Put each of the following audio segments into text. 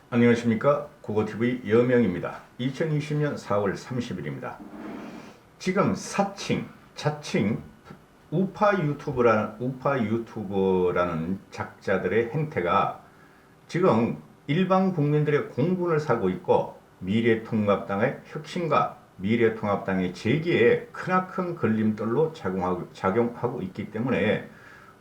안녕하십니까. 국어TV 여명입니다. 2020년 4월 30일입니다. 지금 자칭 우파 유튜버라는 작자들의 행태가 지금 일반 국민들의 공분을 사고 있고 미래통합당의 혁신과 미래통합당의 재기에 크나큰 걸림돌로 작용하고 있기 때문에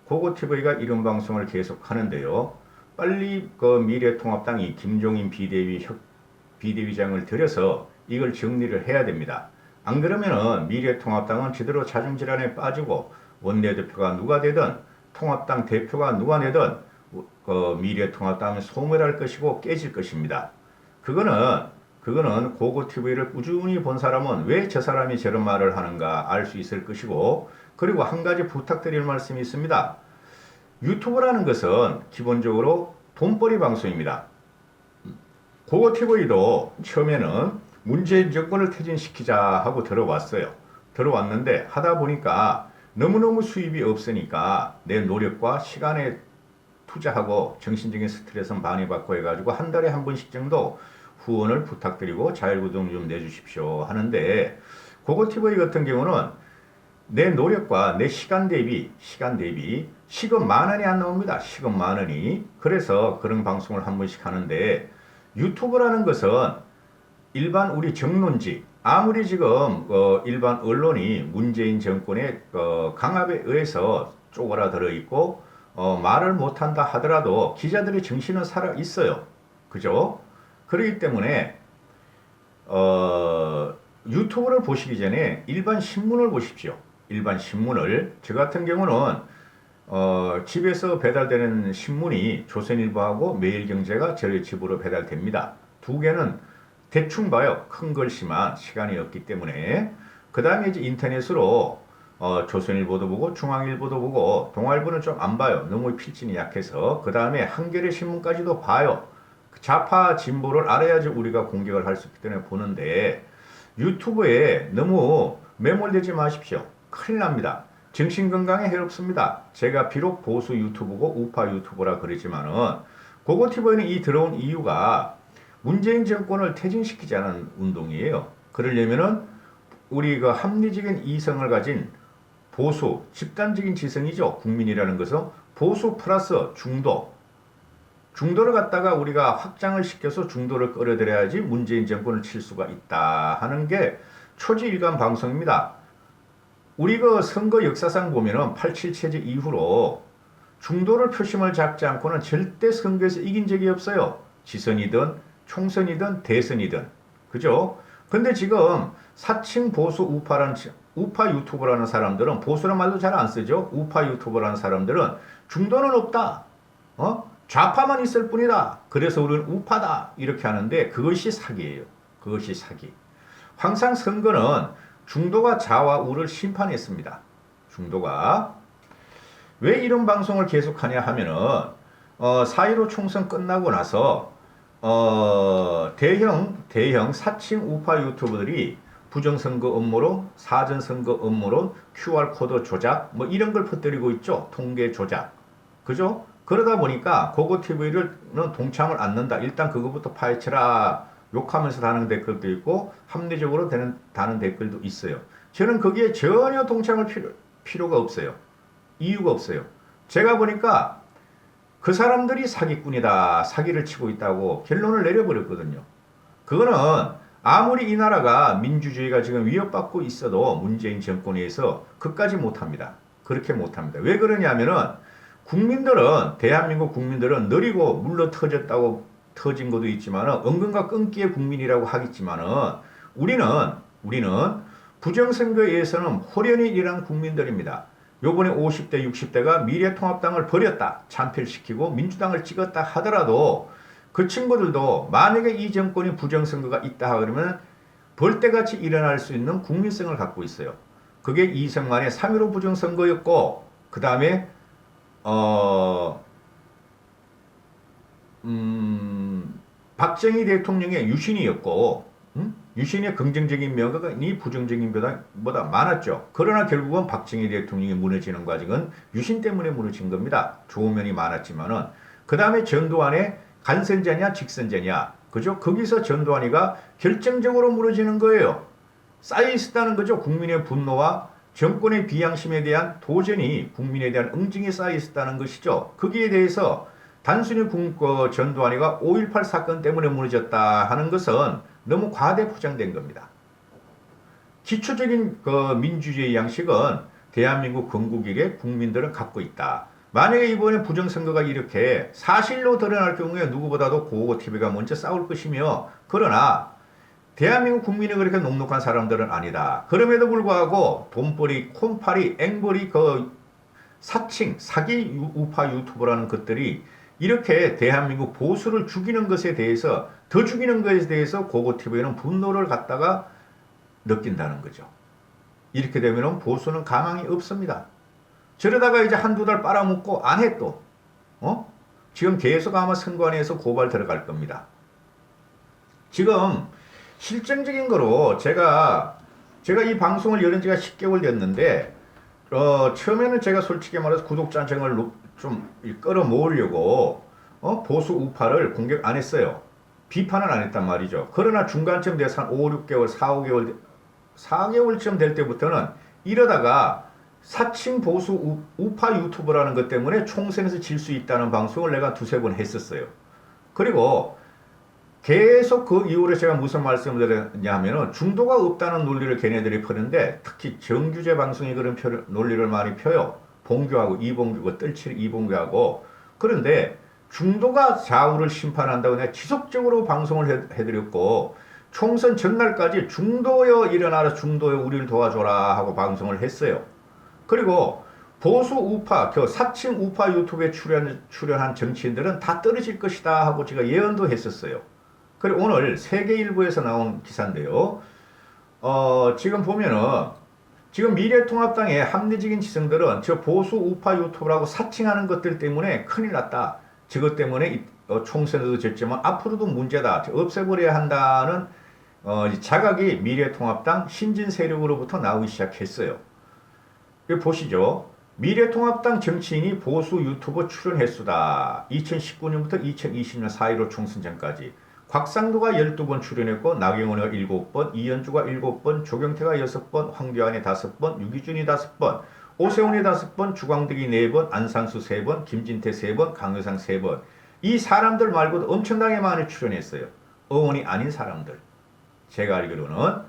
고고TV가 이런 방송을 계속 하는데요. 빨리 그 미래통합당이 김종인 비대위장을 들여서 이걸 정리를 해야 됩니다. 안 그러면은 미래통합당은 제대로 자중질환에 빠지고 원내대표가 누가 되든 통합당 대표가 누가 되든 그 미래통합당은 소멸할 것이고 깨질 것입니다. 그거는 고고TV를 꾸준히 본 사람은 왜 저 사람이 저런 말을 하는가 알 수 있을 것이고, 그리고 한 가지 부탁드릴 말씀이 있습니다. 유튜브라는 것은 기본적으로 돈벌이 방송입니다. 고고TV도 처음에는 문재인 정권을 퇴진시키자 하고 들어왔어요. 들어왔는데 하다 보니까 너무너무 수입이 없으니까 내 노력과 시간에 투자하고 정신적인 스트레스는 많이 받고 해가지고 한 달에 한 번씩 정도 후원을 부탁드리고 자율구독 좀 내주십시오 하는데, 고고TV 같은 경우는 내 노력과 내 시간 대비 시급 10,000원이 안 나옵니다. 시급 10,000원이. 그래서 그런 방송을 한 번씩 하는데, 유튜브라는 것은 일반 우리 정론지, 아무리 지금 일반 언론이 문재인 정권의 강압에 의해서 쪼그라들어 있고 말을 못한다 하더라도 기자들의 정신은 살아 있어요. 그죠? 그렇기 때문에 유튜브를 보시기 전에 일반 신문을 보십시오. 일반 신문을. 저 같은 경우는 집에서 배달되는 신문이 조선일보하고 매일경제가 저희 집으로 배달됩니다. 두 개는 대충 봐요. 큰 글씨만 시간이 없기 때문에. 그 다음에 이제 인터넷으로 조선일보도 보고 중앙일보도 보고 동아일보는 좀 안 봐요. 너무 필진이 약해서. 그 다음에 한겨레 신문까지도 봐요. 좌파 진보를 알아야지 우리가 공격을 할 수 있기 때문에 보는데, 유튜브에 너무 매몰되지 마십시오. 큰일 납니다. 정신건강에 해롭습니다. 제가 비록 보수 유튜브고 우파 유튜버라 그러지만은 고고TV는 이 들어온 이유가 문재인 정권을 퇴진시키자는 운동이에요. 그러려면은 우리 그 합리적인 이성을 가진 보수, 집단적인 지성이죠. 국민이라는 것은 보수 플러스 중도를 갖다가 우리가 확장을 시켜서 중도를 끌어들여야지 문재인 정권을 칠 수가 있다 하는 게 초지일관 방송입니다. 우리 그 선거 역사상 보면은 87 체제 이후로 중도를 표심을 잡지 않고는 절대 선거에서 이긴 적이 없어요. 지선이든 총선이든 대선이든. 그죠? 근데 지금 사칭 보수 우파 유튜버라는 사람들은, 보수란 말도 잘 안 쓰죠. 우파 유튜버라는 사람들은 중도는 없다. 좌파만 있을 뿐이다. 그래서 우리는 우파다. 이렇게 하는데 그것이 사기예요. 그것이 사기. 항상 선거는 중도가 좌와 우를 심판했습니다. 중도가. 왜 이런 방송을 계속하냐 하면은 4.15 총선 끝나고 나서 대형 사칭 우파 유튜버들이 부정선거 업무론, 사전선거 업무론, QR코드 조작 뭐 이런 걸 퍼뜨리고 있죠. 통계 조작. 그죠? 그러다 보니까 고고TV는 동참을 않는다. 일단 그거부터 파헤쳐라. 욕하면서 다는 댓글도 있고 합리적으로 다는 댓글도 있어요. 저는 거기에 전혀 동참할 필요가 없어요. 이유가 없어요. 제가 보니까 그 사람들이 사기꾼이다, 사기를 치고 있다고 결론을 내려버렸거든요. 그거는 아무리 이 나라가 민주주의가 지금 위협받고 있어도 문재인 정권에 의해서 그까지 못합니다. 그렇게 못합니다. 왜 그러냐면은 대한민국 국민들은 느리고 물러 터진 것도 있지만은 은근과 끈기의 국민이라고 하겠지만은 우리는 부정선거에 의해서는 호련히 일한 국민들입니다. 요번에 50대 60대가 미래통합당을 버렸다, 참패시키고 민주당을 찍었다 하더라도 그 친구들도 만약에 이 정권이 부정선거가 있다 그러면 벌떼같이 일어날 수 있는 국민성을 갖고 있어요. 그게 이승만의 3.15 부정선거였고, 그 다음에 박정희 대통령의 유신이었고, 유신의 긍정적인 면이 부정적인 면보다 많았죠. 그러나 결국은 박정희 대통령이 무너지는 과정은 유신 때문에 무너진 겁니다. 좋은 면이 많았지만은. 그 다음에 전두환의 간선제냐 직선제냐. 그죠? 거기서 전두환이가 결정적으로 무너지는 거예요. 쌓여 있었다는 거죠. 국민의 분노와 정권의 비양심에 대한 도전이 국민에 대한 응징이 쌓여 있었다는 것이죠. 거기에 대해서 단순히 전두환이가 5.18 사건 때문에 무너졌다 하는 것은 너무 과대 포장된 겁니다. 기초적인 민주주의 양식은 대한민국 건국일에 국민들은 갖고 있다. 만약에 이번에 부정선거가 이렇게 사실로 드러날 경우에 누구보다도 고고TV가 먼저 싸울 것이며, 그러나 대한민국 국민이 그렇게 녹록한 사람들은 아니다. 그럼에도 불구하고 돈벌이, 콩팔이, 앵벌이, 사칭, 사기 우파 유튜버라는 것들이 이렇게 대한민국 보수를 죽이는 것에 대해서, 더 죽이는 것에 대해서 고고TV는 분노를 갖다가 느낀다는 거죠. 이렇게 되면 보수는 가망이 없습니다. 저러다가 이제 한두 달 빨아먹고 안 해 또. 지금 계속 아마 선관위에서 고발 들어갈 겁니다. 지금 실정적인 거로 제가 이 방송을 열은 지가 10개월 됐는데, 처음에는 제가 솔직히 말해서 구독자 정을 좀 끌어모으려고 보수 우파를 공격 안 했어요. 비판은 안 했단 말이죠. 그러나 중간쯤 돼서 한 5, 6개월, 4개월쯤 될 때부터는 이러다가 사칭 보수 우파 유튜버라는 것 때문에 총선에서 질 수 있다는 방송을 내가 두세 번 했었어요. 그리고 계속 그 이후로 제가 무슨 말씀을 드렸냐 하면은 중도가 없다는 논리를 걔네들이 펴는데, 특히 정규제 방송이 그런 논리를 많이 펴요. 봉규하고 이봉규고 뜰칠 이봉규하고. 그런데 중도가 좌우를 심판한다고 내가 지속적으로 방송을 해드렸고, 총선 전날까지 중도여 일어나라, 중도여 우리를 도와줘라 하고 방송을 했어요. 그리고 보수 우파, 사칭 우파 유튜브에 출연한 정치인들은 다 떨어질 것이다 하고 제가 예언도 했었어요. 그리고 오늘 세계일보에서 나온 기사인데요. 지금 보면은 지금 미래통합당의 합리적인 지성들은 저 보수 우파 유튜브라고 사칭하는 것들 때문에 큰일 났다. 저것 때문에 총선에도 졌지만 앞으로도 문제다. 없애버려야 한다는 자각이 미래통합당 신진 세력으로부터 나오기 시작했어요. 보시죠. 미래통합당 정치인이 보수 유튜버 출연 횟수다. 2019년부터 2020년 4.15 총선 전까지 곽상도가 12번 출연했고, 나경원이가 7번, 이현주가 7번, 조경태가 6번, 황교안이 5번, 유기준이 5번, 오세훈이 5번, 주광덕이 4번, 안상수 3번, 김진태 3번, 강효상 3번. 이 사람들 말고도 엄청나게 많이 출연했어요. 의원이 아닌 사람들. 제가 알기로는.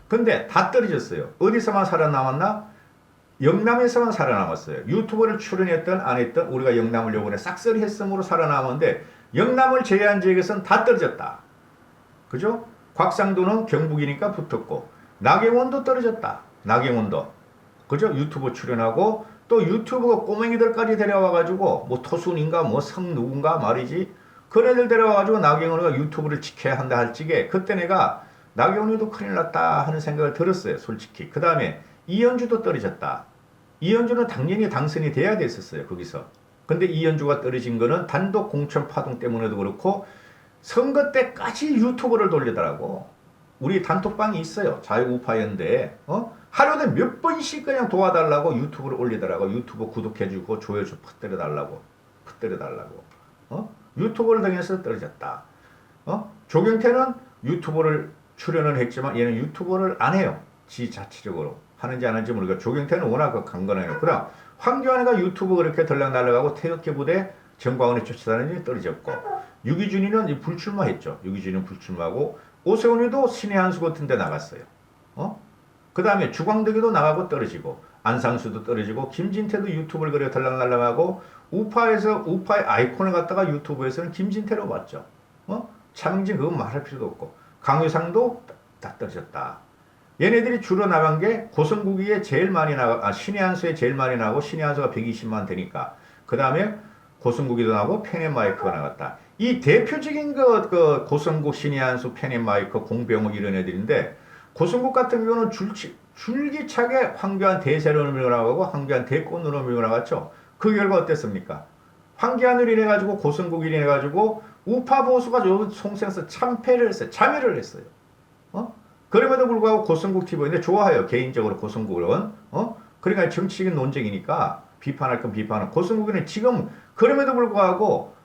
근데 다 떨어졌어요. 어디서만 살아남았나? 영남에서만 살아남았어요. 유튜브를 출연했던 안 했던 우리가 영남을 요번에 싹쓸이 했음으로 살아남았는데, 영남을 제외한 지역에서는 다 떨어졌다. 그죠? 곽상도는 경북이니까 붙었고, 나경원도 떨어졌다. 나경원도. 그죠? 유튜브 출연하고, 또 유튜브가 꼬맹이들까지 데려와가지고, 뭐 토순인가, 뭐 성 누군가 말이지. 그런 애들 데려와가지고 나경원이가 유튜브를 지켜야 한다 할 적에, 그때 내가 나경원이도 큰일 났다 하는 생각을 들었어요. 솔직히. 그 다음에 이현주도 떨어졌다. 이현주는 당연히 당선이 돼야 됐었어요. 거기서. 근데 이현주가 떨어진 거는 단독 공천 파동 때문에도 그렇고, 선거 때까지 유튜브를 돌리더라고. 우리 단톡방이 있어요. 자유우파연대. 하루에 몇 번씩 그냥 도와달라고 유튜브를 올리더라고. 유튜브 구독해주고 조회수 퍼뜨려달라고. 유튜브를 통해서 떨어졌다. 조경태는 유튜브를 출연을 했지만 얘는 유튜브를 안 해요. 지 자체적으로. 하는지 안 하는지 모르겠고, 조경태는 워낙 강건해요. 그다음 황교안이가 유튜브 그렇게 들락날락하고 태극기 부대 정광훈이 쫓아다니니 떨어졌고, 유기준이는 불출마했죠. 유기준이는 불출마하고, 오세훈이도 신의 한수 같은 데 나갔어요. 그 다음에 주광덕이도 나가고 떨어지고, 안상수도 떨어지고, 김진태도 유튜브를 그래 들락날락하고, 우파의 아이콘을 갖다가 유튜브에서는 김진태로 봤죠. 차명진 그건 말할 필요도 없고, 강효상도 다 떨어졌다. 얘네들이 주로 나간 게 고성국이에 제일 많이 신의 한수에 제일 많이 나고, 신의 한수가 120만 되니까. 그 다음에 고성국이도 나고, 펜앤마이크가 나갔다. 이 대표적인 고성국, 신의 한수, 펜앤마이크, 공병호 이런 애들인데, 고성국 같은 경우는 줄기차게 황교안 대세론을 밀고 나가고, 황교안 대권으로 밀고 나갔죠. 그 결과 어땠습니까? 황교안을 인해가지고, 고성국을 인해가지고, 우파 보수가 총선에서 참패를 했어요. 참여를 했어요. 그럼에도 불구하고 고성국 TV인데 좋아해요. 개인적으로 고성국은. 그러니까 정치적인 논쟁이니까 비판할 건 비판하고, 고성국은 지금 그럼에도 불구하고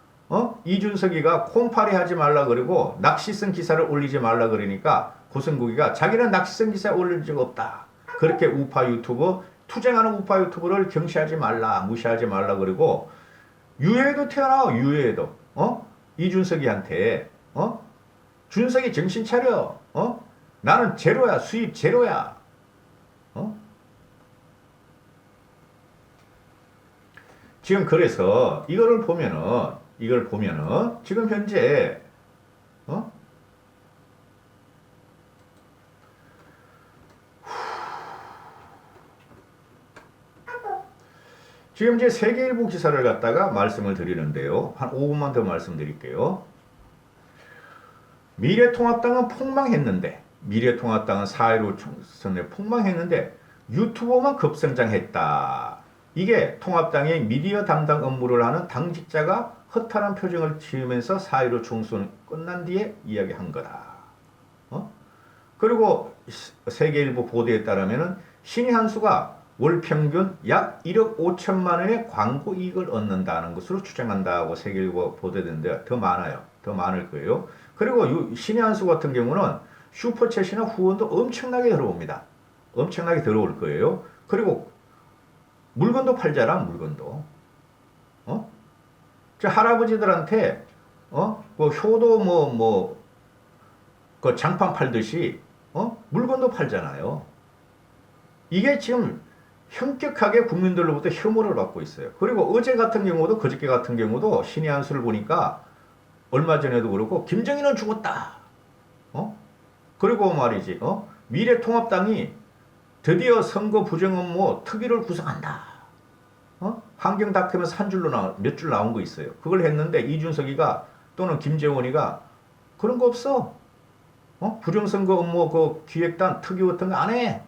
이준석이가 콩파리 하지 말라 그러고 낚시성 기사를 올리지 말라 그러니까 고성국이가 자기는 낚시성 기사 올린 적 없다. 그렇게 우파 유튜버, 투쟁하는 우파 유튜버를 경시하지 말라, 무시하지 말라 그러고 유해에도 태어나와, 유해에도. 이준석이한테, 준석이 정신 차려. 나는 제로야, 수입 제로야. 지금 그래서 이걸 보면은 지금 현재 지금 이제 세계일보 기사를 갖다가 말씀을 드리는데요. 한 5분만 더 말씀드릴게요. 미래통합당은 폭망했는데, 미래통합당은 4.15 총선에 폭망했는데 유튜버만 급성장했다. 이게 통합당의 미디어 담당 업무를 하는 당직자가 허탈한 표정을 지으면서 4.15 총선 끝난 뒤에 이야기한 거다. 그리고 세계일보 보도에 따르면 신의 한수가 월 평균 약 1억 5천만 원의 광고 이익을 얻는다는 것으로 추정한다고 세계일보 보도되는데 더 많아요. 더 많을 거예요. 그리고 신의 한수 같은 경우는 슈퍼챗이나 후원도 엄청나게 들어옵니다. 엄청나게 들어올 거예요. 그리고 물건도 팔잖아, 물건도. 저 할아버지들한테, 뭐 효도 그 장판 팔듯이, 물건도 팔잖아요. 이게 지금 현격하게 국민들로부터 혐오를 받고 있어요. 그리고 어제 같은 경우도, 그저께 같은 경우도 신의 한수를 보니까 얼마 전에도 그렇고, 김정일은 죽었다. 그리고 말이지, 미래통합당이 드디어 선거 부정 업무 특위를 구성한다. 환경 다큐멘터리 한 줄로 몇 줄 나온 거 있어요. 그걸 했는데 이준석이가 또는 김재원이가 그런 거 없어. 부정선거 업무 그 기획단 특위 같은 거 안 해.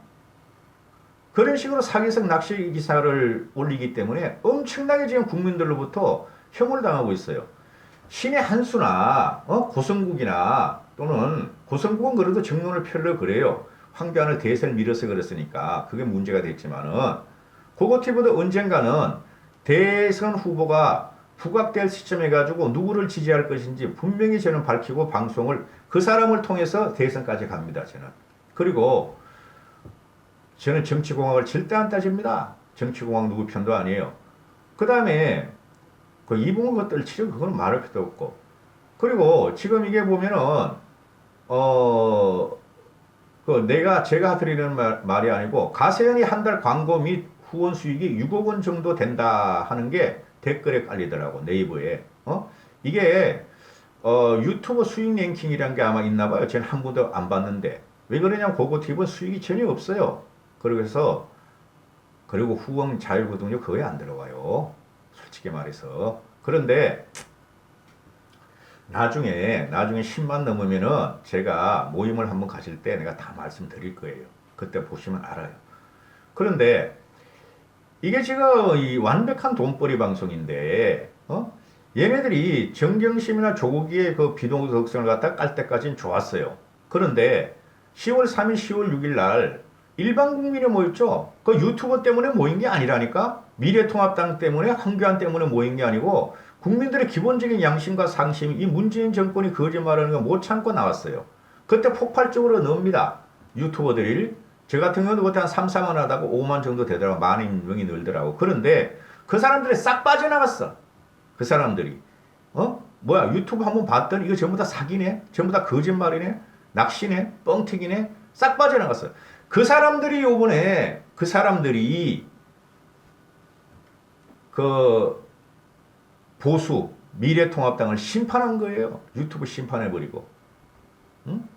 그런 식으로 사기성 낚시 기사를 올리기 때문에 엄청나게 지금 국민들로부터 혐오를 당하고 있어요. 신의 한수나 고성국이나 또는 고성국은 그래도 정론을 펴려 그래요. 황교안을 대세를 밀어서 그랬으니까 그게 문제가 됐지만은 고고티브도 언젠가는 대선 후보가 부각될 시점에 가지고 누구를 지지할 것인지 분명히 저는 밝히고 방송을 그 사람을 통해서 대선까지 갑니다. 저는. 그리고 저는 정치공학을 절대 안 따집니다. 정치공학 누구 편도 아니에요. 그 다음에 그 이봉호 것들 치료 그건 말할 필요도 없고. 그리고 지금 이게 보면은 제가 드리는 말이 아니고 가세현이 한 달 광고 및 후원 수익이 6억 원 정도 된다 하는 게 댓글에 깔리더라고, 네이버에. 이게 유튜브 수익 랭킹이란 게 아마 있나 봐요. 저는 한 번도 안 봤는데. 왜 그러냐면 고고티브는 수익이 전혀 없어요. 그리고 후원 자율구독료 그거에 안 들어가요. 솔직히 말해서. 그런데 나중에 10만 넘으면은 제가 모임을 한번 가실 때 내가 다 말씀드릴 거예요. 그때 보시면 알아요. 그런데 이게 지금 이 완벽한 돈벌이 방송인데, 얘네들이 정경심이나 조국이의 그 비동덕성을 갖다 깔 때까지는 좋았어요. 그런데 10월 3일, 10월 6일 날 일반 국민이 모였죠. 그 유튜버 때문에 모인 게 아니라니까. 미래통합당 때문에, 황교안 때문에 모인 게 아니고 국민들의 기본적인 양심과 상심, 이 문재인 정권이 거짓말하는 거 못 참고 나왔어요. 그때 폭발적으로 넣습니다. 유튜버들이. 저 같은 경우도 그때 한 3, 4만 하다가 5만 정도 되더라고. 만 명이 늘더라고. 그런데 그 사람들이 싹 빠져나갔어. 그 사람들이. 뭐야, 유튜브 한번 봤더니 이거 전부 다 사기네? 전부 다 거짓말이네? 낚시네? 뻥튀기네? 싹 빠져나갔어. 그 사람들이 그 보수, 미래통합당을 심판한 거예요. 유튜브 심판해버리고. 응?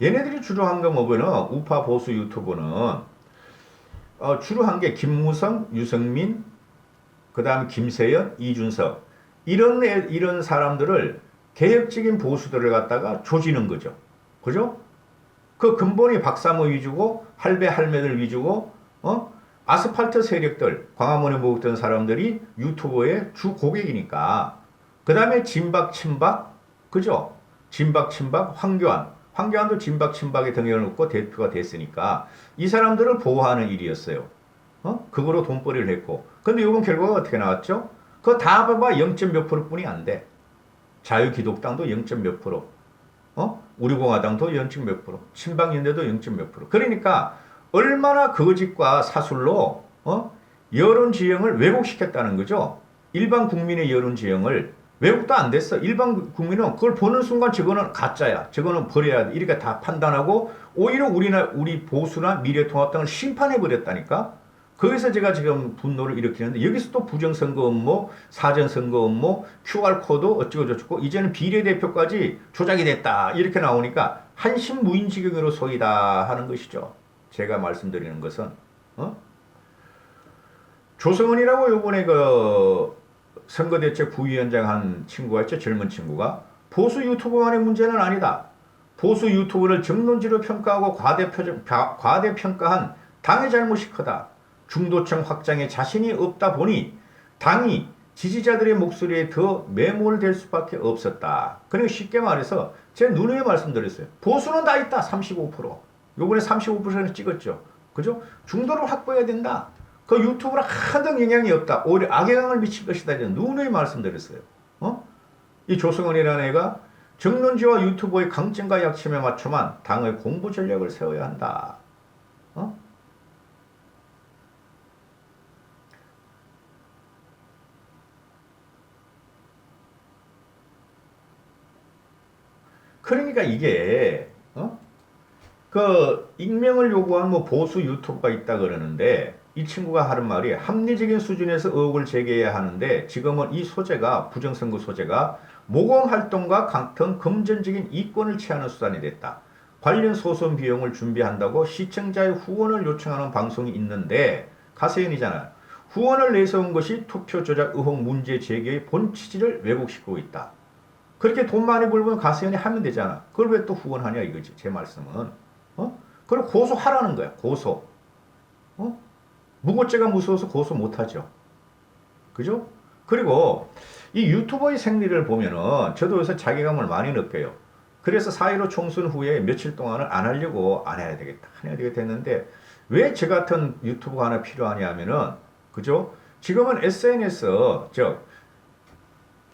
얘네들이 주로 한 거 뭐냐면 우파 보수 유튜브는 주로 한 게 김무성, 유승민, 그 다음 김세연, 이준석 이런 사람들을 개혁적인 보수들을 갖다가 조지는 거죠. 그죠? 그 근본이 박사모 위주고 할배 할매들 위주고 아스팔트 세력들 광화문에 모였던 사람들이 유튜버의 주 고객이니까 그 다음에 진박 친박 그죠? 진박, 친박, 황교안. 황교안도 진박, 친박의 등연을 놓고 대표가 됐으니까 이 사람들을 보호하는 일이었어요. 그거로 돈벌이를 했고. 근데 이번 결과가 어떻게 나왔죠? 그거 다 봐봐 0. 몇 프로뿐이 안 돼. 자유기독당도 0. 몇 프로. 우리공화당도 0. 몇 프로. 친박연대도 0. 몇 프로. 그러니까 얼마나 거짓과 사술로 여론 지형을 왜곡시켰다는 거죠. 일반 국민의 여론 지형을 왜곡도 안 됐어. 일반 국민은 그걸 보는 순간 저거는 가짜야. 저거는 버려야 돼. 이렇게 다 판단하고 오히려 우리 보수나 미래통합당을 심판해 버렸다니까. 거기서 제가 지금 분노를 일으키는데 여기서 또 부정선거 음모, 사전선거 음모, QR코드 어쩌고저쩌고 이제는 비례대표까지 조작이 됐다. 이렇게 나오니까 한신무인지경으로 소이다 하는 것이죠. 제가 말씀드리는 것은 조성은이라고 요번에 그 선거대책 부위원장 한 친구가 있죠. 젊은 친구가. 보수 유튜버만의 문제는 아니다. 보수 유튜브를 정론지로 평가하고 과대평가한 당의 잘못이 크다. 중도층 확장에 자신이 없다 보니 당이 지지자들의 목소리에 더 매몰될 수밖에 없었다. 그러니까 쉽게 말해서 제 누누이 말씀드렸어요. 보수는 다 있다. 35%. 요번에 35% 찍었죠. 그죠? 중도를 확보해야 된다. 그 유튜브랑 하등 영향이 없다. 오히려 악영향을 미칠 것이다. 누누이 말씀드렸어요. 이 조성은이라는 애가 정론지와 유튜브의 강점과 약점에 맞춰만 당의 공부 전략을 세워야 한다. 그러니까 이게 그 익명을 요구한 뭐 보수 유튜브가 있다 그러는데 이 친구가 하는 말이 합리적인 수준에서 의혹을 제기해야 하는데 지금은 이 소재가 부정선거 소재가 모금활동과 같은 금전적인 이권을 취하는 수단이 됐다. 관련 소송 비용을 준비한다고 시청자의 후원을 요청하는 방송이 있는데 가세연이잖아요. 후원을 내세운 것이 투표 조작 의혹 문제 제기의 본 취지를 왜곡시키고 있다. 그렇게 돈 많이 벌면 가세연이 하면 되잖아. 그걸 왜 또 후원하냐 이거지. 제 말씀은. 그걸 고소하라는 거야. 고소. 무고죄가 무서워서 고소 못하죠. 그죠? 그리고 이 유튜버의 생리를 보면은 저도 요새 자괴감을 많이 느껴요. 그래서 4.15 총선 후에 며칠 동안은 안 하려고 안 해야 되겠다. 안 해야 되겠다 했는데 왜 저 같은 유튜브가 하나 필요하냐 하면은 그죠? 지금은 SNS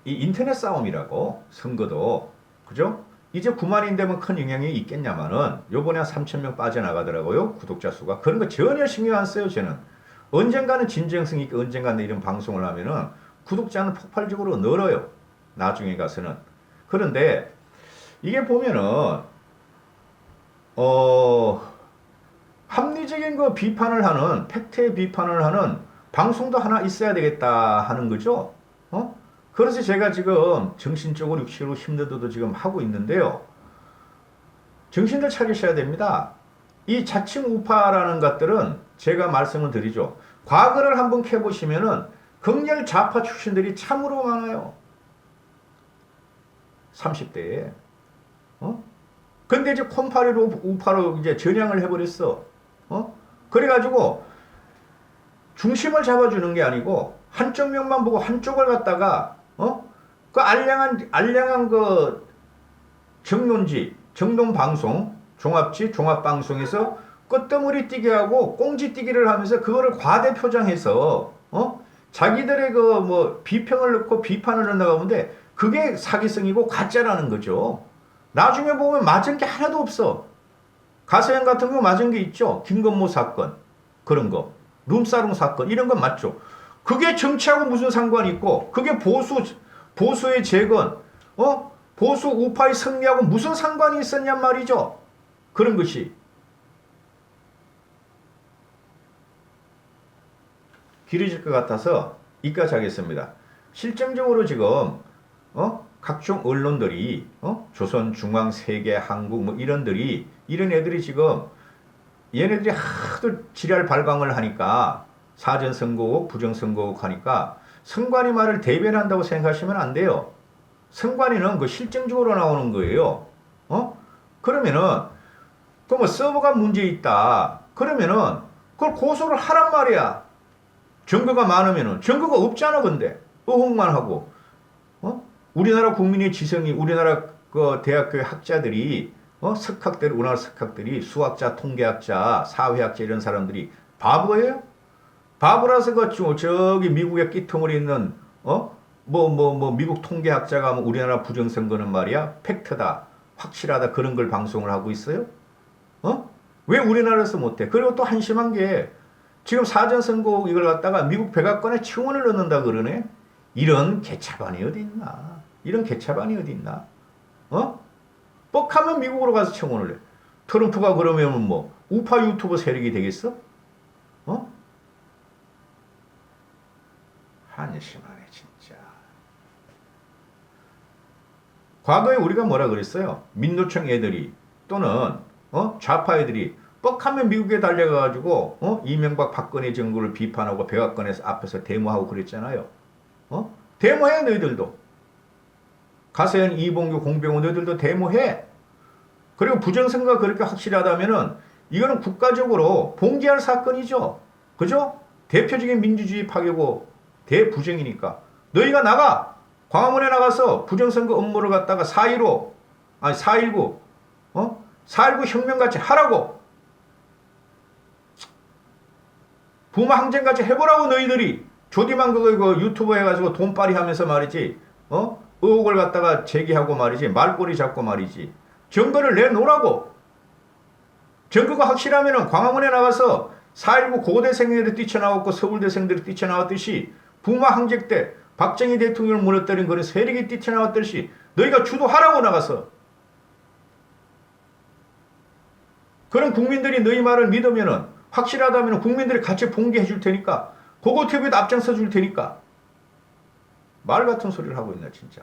이 인터넷 싸움이라고 선거도 그죠? 이제 9만인 되면 큰 영향이 있겠냐마는 요번에 한 3,000명 빠져나가더라고요. 구독자 수가. 그런 거 전혀 신경 안 써요. 저는. 언젠가는 진정성이 있고 언젠가는 이런 방송을 하면은 구독자는 폭발적으로 늘어요. 나중에 가서는. 그런데 이게 보면은 합리적인 거 비판을 하는 팩트의 비판을 하는 방송도 하나 있어야 되겠다 하는 거죠. 그래서 제가 지금 정신적으로 육체로 힘들어도 지금 하고 있는데요. 정신을 차리셔야 됩니다. 이 자칭 우파라는 것들은 제가 말씀을 드리죠. 과거를 한번 캐보시면은 극렬 좌파 출신들이 참으로 많아요. 30대에. 근데 이제 콤파리로 우파로 이제 전향을 해버렸어. 그래가지고 중심을 잡아주는 게 아니고 한쪽 면만 보고 한쪽을 갖다가 그 알량한 그 정론지, 정론 방송, 종합방송에서 끄트머리 뛰게 하고 꽁지 뛰기를 하면서 그거를 과대 표장해서 자기들의 그 뭐 비평을 넣고 비판을 넣는다고 하는데 그게 사기성이고 가짜라는 거죠. 나중에 보면 맞은 게 하나도 없어. 가세현 같은 거 맞은 게 있죠. 김건모 사건 그런 거, 룸사롱 사건 이런 건 맞죠. 그게 정치하고 무슨 상관이 있고 그게 보수의 재건, 보수 우파의 승리하고 무슨 상관이 있었냔 말이죠. 그런 것이. 길어질 것 같아서 이까지 하겠습니다. 실정적으로 지금 각종 언론들이 조선, 중앙, 세계, 한국 뭐 이런 애들이 지금 얘네들이 하도 지랄 발광을 하니까 사전선거국, 부정선거국 하니까 선관위 말을 대변한다고 생각하시면 안 돼요. 선관위는 그 실정적으로 나오는 거예요. 그러면은 그 뭐 서버가 문제 있다. 그러면은 그걸 고소를 하란 말이야. 증거가 많으면은 증거가 없잖아. 근데 의혹만 하고 우리나라 국민의 지성이 우리나라 그 대학교 학자들이 석학들 우리나라 석학들이 수학자, 통계학자, 사회학자 이런 사람들이 바보예요? 바보라서 그 저기 미국에 끼통을 있는 미국 통계학자가 뭐 우리나라 부정선거는 말이야 팩트다, 확실하다 그런 걸 방송을 하고 있어요? 왜 우리나라에서 못해? 그리고 또 한심한 게 지금 사전선거 이걸 갖다가 미국 백악관에 청원을 넣는다 그러네? 이런 개차반이 어디 있나? 이런 개차반이 어디 있나? 뻑하면 미국으로 가서 청원을 해. 트럼프가 그러면 뭐 우파 유튜버 세력이 되겠어? 한심하네 진짜. 과거에 우리가 뭐라 그랬어요? 민노총 애들이 또는 좌파 애들이 뻑하면 미국에 달려가가지고 이명박 박근혜 정부를 비판하고 백악관에서 앞에서 데모하고 그랬잖아요. 데모해 너희들도. 가세현, 이봉규, 공병호 너희들도 데모해. 그리고 부정선거가 그렇게 확실하다면은 이거는 국가적으로 봉기할 사건이죠. 그죠? 대표적인 민주주의 파괴고 대부정이니까. 너희가 나가. 광화문에 나가서 부정선거 업무를 갖다가 4.15 아니 4.19 4.19 혁명같이 하라고. 부마 항쟁같이 해보라고 너희들이. 조디만 그거 유튜브 해가지고 돈빨이 하면서 말이지. 의혹을 갖다가 제기하고 말이지. 말꼬리 잡고 말이지. 증거를 내놓으라고. 증거가 확실하면은 광화문에 나가서 4.19 고대생들이 뛰쳐나왔고 서울대생들이 뛰쳐나왔듯이 부마 항쟁 때 박정희 대통령을 무너뜨린 그런 세력이 뛰쳐나왔듯이 너희가 주도하라고 나가서. 그런 국민들이 너희 말을 믿으면은 확실하다면 국민들이 같이 봉기해 줄 테니까 고고TV에도 앞장서 줄 테니까. 말 같은 소리를 하고 있나 진짜.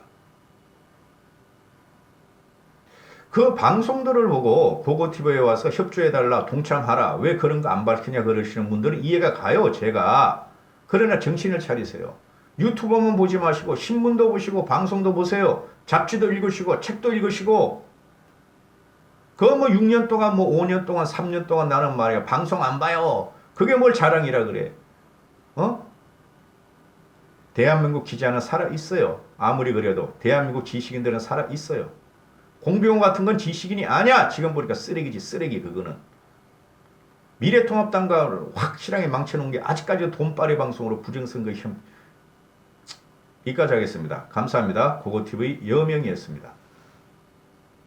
그 방송들을 보고 고고TV에 와서 협조해달라 동참하라 왜 그런 거 안 밝히냐 그러시는 분들은 이해가 가요 제가. 그러나 정신을 차리세요. 유튜브만 보지 마시고 신문도 보시고 방송도 보세요. 잡지도 읽으시고 책도 읽으시고. 그거 뭐 6년 동안 뭐 5년 동안 3년 동안 나는 말이야 방송 안 봐요. 그게 뭘 자랑이라 그래. 대한민국 기자는 살아있어요. 아무리 그래도 대한민국 지식인들은 살아있어요. 공병호 같은 건 지식인이 아니야. 지금 보니까 쓰레기지 쓰레기 그거는. 미래통합당과 확실하게 망쳐놓은 게 아직까지 돈빨이 방송으로 부정선거 혐. 여기까지 하겠습니다. 감사합니다. 고고TV 여명이었습니다.